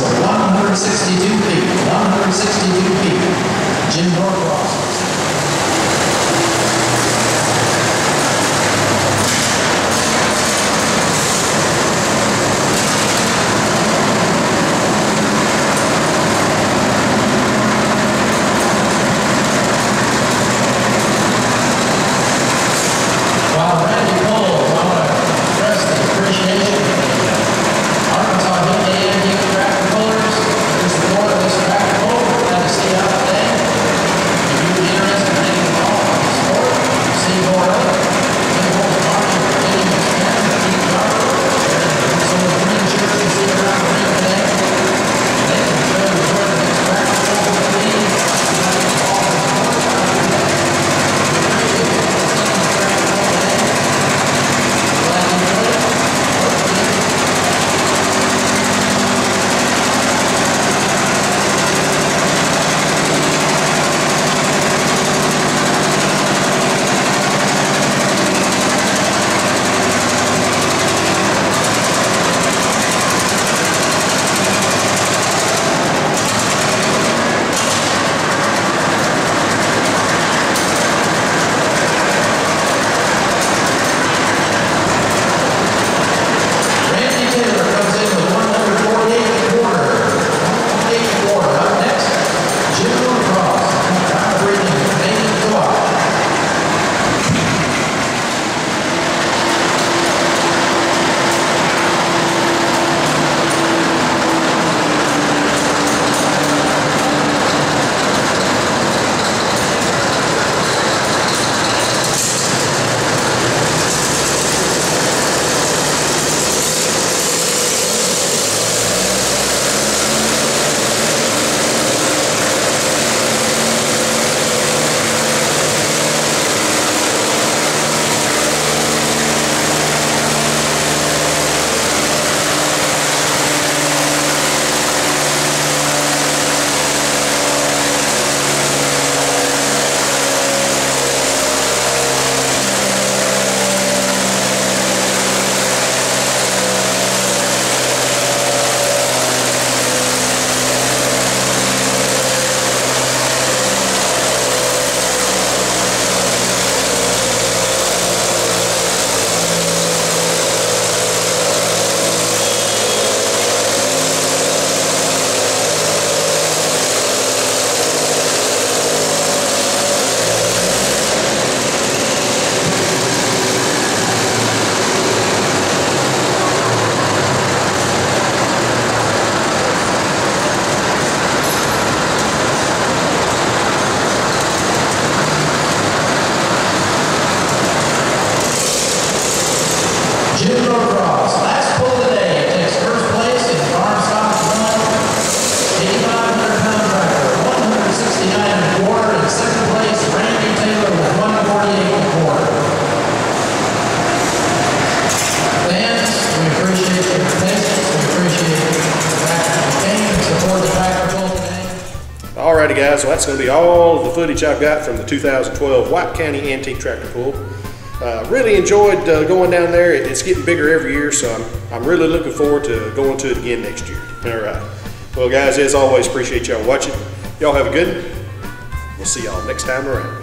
for 162 feet. 162 feet. Jim Norcross. Jim Norcross, last pull of the day, takes first place in farm stock run, 8,500 pound tractor, 169 and a quarter. In second place, Randy Taylor with 148 and a quarter. Fans, we appreciate your patience. We appreciate the fact that you came and support the tractor pull today. Alrighty guys, well that's going to be all of the footage I've got from the 2012 White County Antique Tractor Pull. Really enjoyed going down there. It's getting bigger every year, so I'm really looking forward to going to it again next year. All right. Well, guys, as always, appreciate y'all watching. Y'all have a good one. We'll see y'all next time around.